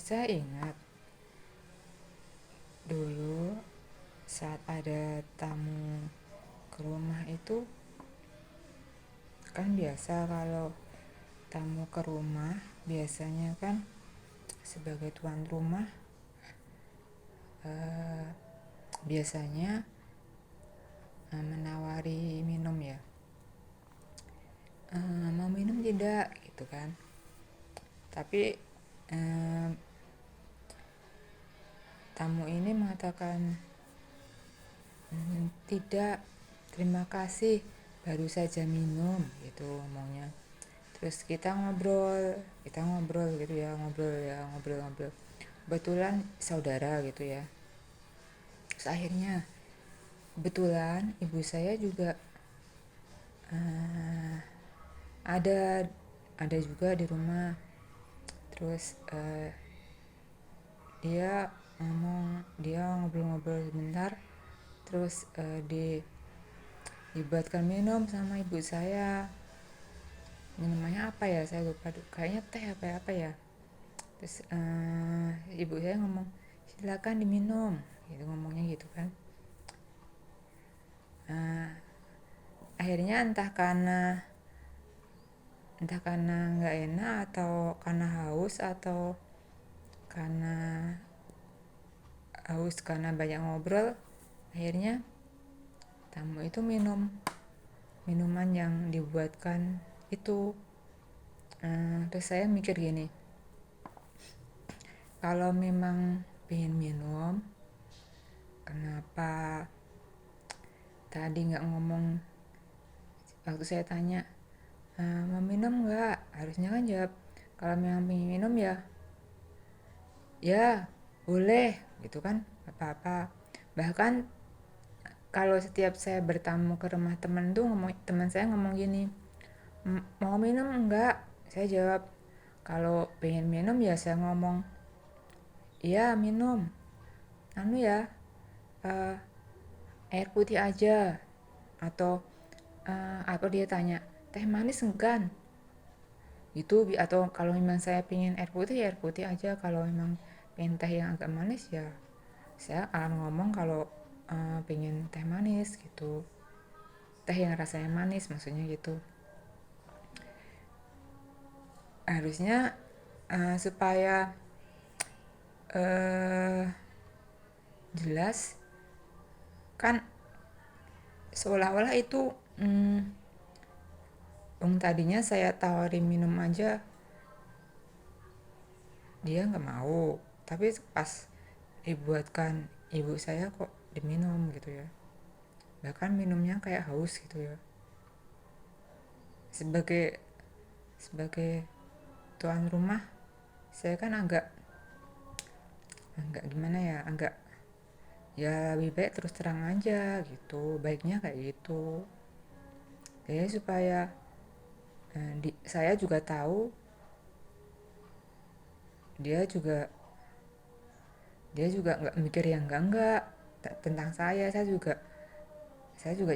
Saya ingat dulu saat ada tamu ke rumah itu kan biasa kalau tamu ke rumah biasanya kan sebagai tuan rumah eh, biasanya menawari minum ya. Mau minum tidak gitu kan. Tapi eh, tamu ini mengatakan tidak, terima kasih, baru saja minum gitu ngomongnya. Terus kita ngobrol gitu ya, ngobrol. Kebetulan saudara gitu ya. Terus akhirnya kebetulan ibu saya juga eh, ada ada juga di rumah. Terus dia ngobrol-ngobrol sebentar. Terus dibuatkan minum sama ibu saya. Minumannya apa ya, saya lupa, kayaknya teh apa ya. Terus ibu saya ngomong silakan diminum gitu, ngomongnya gitu kan. Eh, Akhirnya entah karena nggak enak atau karena karena karena banyak ngobrol, akhirnya tamu itu minum minuman yang dibuatkan itu. Terus saya mikir gini, kalau memang pengen minum, kenapa tadi nggak ngomong waktu saya tanya, mau minum nggak? Harusnya kan jawab, kalau memang pengen minum ya ya boleh gitu kan, apa-apa. Bahkan kalau setiap saya bertamu ke rumah teman tuh teman saya ngomong gini, mau minum enggak? Saya jawab, kalau pengen minum ya saya ngomong iya minum, anu ya, eh, air putih aja. Atau dia tanya teh manis enggak gitu. Atau kalau memang saya pengen air putih aja. Kalau memang pengen teh yang agak manis ya saya akan ngomong kalau pengen teh manis gitu, teh yang rasanya manis maksudnya gitu. Harusnya supaya uh, jelas kan, seolah-olah itu tadinya saya tawarin minum aja dia nggak mau, tapi pas dibuatkan ibu saya kok diminum gitu ya. Bahkan minumnya kayak haus gitu ya. Sebagai sebagai tuan rumah, saya kan agak gimana ya, agak ya lebih baik terus terang aja gitu, baiknya kayak gitu. Jadi supaya saya juga tahu, dia juga dia juga nggak mikir yang enggak tentang saya juga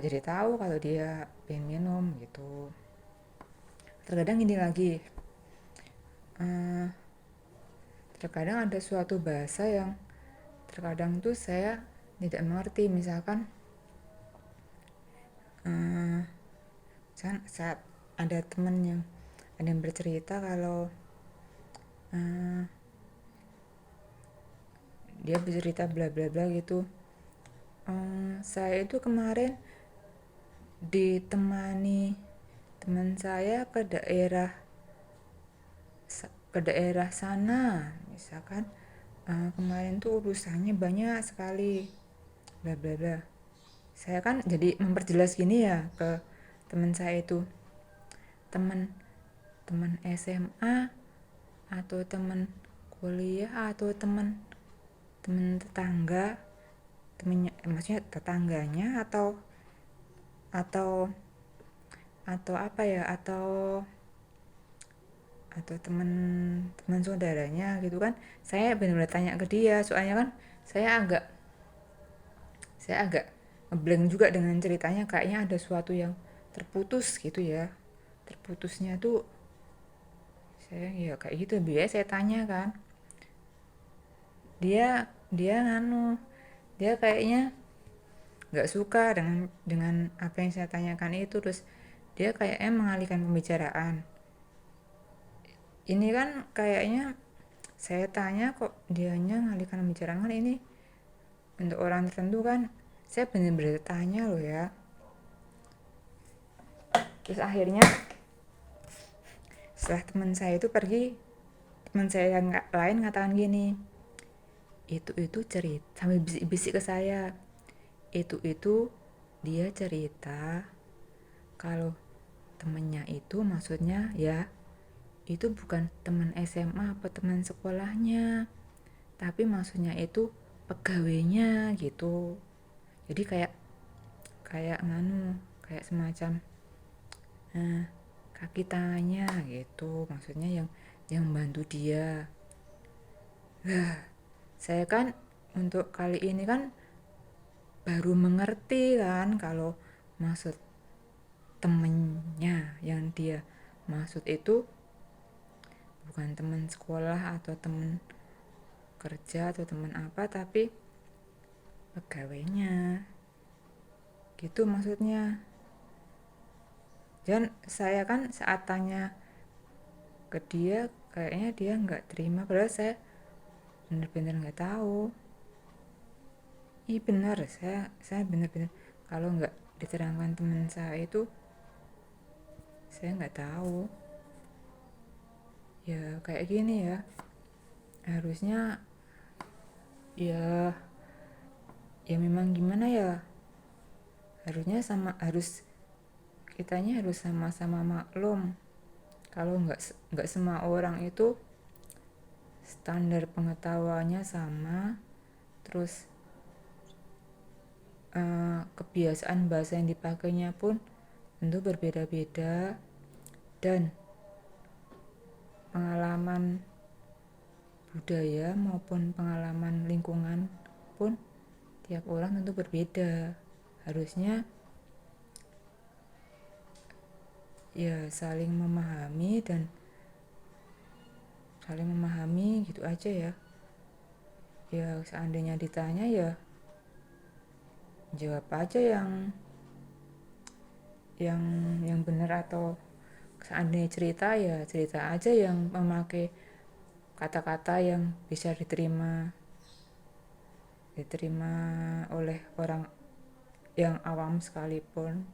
jadi tahu kalau dia pengen minum gitu. Terkadang ini lagi, eh, terkadang ada suatu bahasa yang terkadang tuh saya tidak mengerti. Misalkan saat ada yang bercerita kalau eh, dia bercerita bla bla bla gitu. Saya itu kemarin ditemani teman saya ke daerah sana, misalkan kemarin tuh urusannya banyak sekali bla bla bla. Saya kan jadi memperjelas gini ya ke teman saya itu, teman teman SMA atau teman kuliah atau teman teman tetangga, maksudnya tetangganya atau atau apa ya, atau teman teman saudaranya gitu kan. Saya benar-benar tanya ke dia, soalnya kan saya agak saya agak ngeblank juga dengan ceritanya, kayaknya ada sesuatu yang terputus gitu ya. Terputusnya tuh saya ya kayak gitu, biasa saya tanya kan. Dia dia kayaknya nggak suka dengan apa yang saya tanyakan itu, terus dia kayaknya mengalihkan pembicaraan. Ini kan kayaknya saya tanya kok dianya mengalihkan pembicaraan, kan ini untuk orang tertentu kan, saya bener-bener tanya loh ya. Terus akhirnya setelah teman saya itu pergi, teman saya yang lain ngatakan gini, itu cerita sambil bisik-bisik ke saya, itu dia cerita kalau temennya itu maksudnya ya itu bukan teman SMA apa teman sekolahnya, tapi maksudnya itu pegawainya gitu. Jadi kayak kayak kayak semacam kaki tangannya gitu, maksudnya yang membantu dia. Saya kan untuk kali ini kan baru mengerti kan kalau maksud temennya yang dia maksud itu bukan teman sekolah atau teman kerja atau teman apa, tapi pegawainya gitu maksudnya. Dan saya kan saat tanya ke dia kayaknya dia nggak terima, padahal saya bener-bener nggak tahu. Iya benar, saya bener-bener kalau nggak diterangkan teman saya itu saya nggak tahu. Ya kayak gini ya, harusnya ya ya memang gimana ya, harus kitanya harus sama-sama maklum kalau nggak semua orang itu standar pengetahuannya sama, terus kebiasaan bahasa yang dipakainya pun tentu berbeda-beda, dan pengalaman budaya maupun pengalaman lingkungan pun tiap orang tentu berbeda. Harusnya ya saling memahami gitu aja ya. Ya seandainya ditanya ya jawab aja yang yang benar, atau seandainya cerita ya cerita aja yang memakai kata-kata yang bisa diterima oleh orang yang awam sekalipun.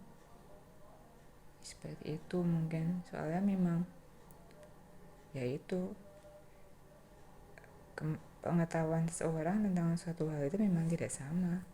Seperti itu mungkin, soalnya memang ya itu pengetahuan seseorang tentang suatu hal itu memang tidak sama.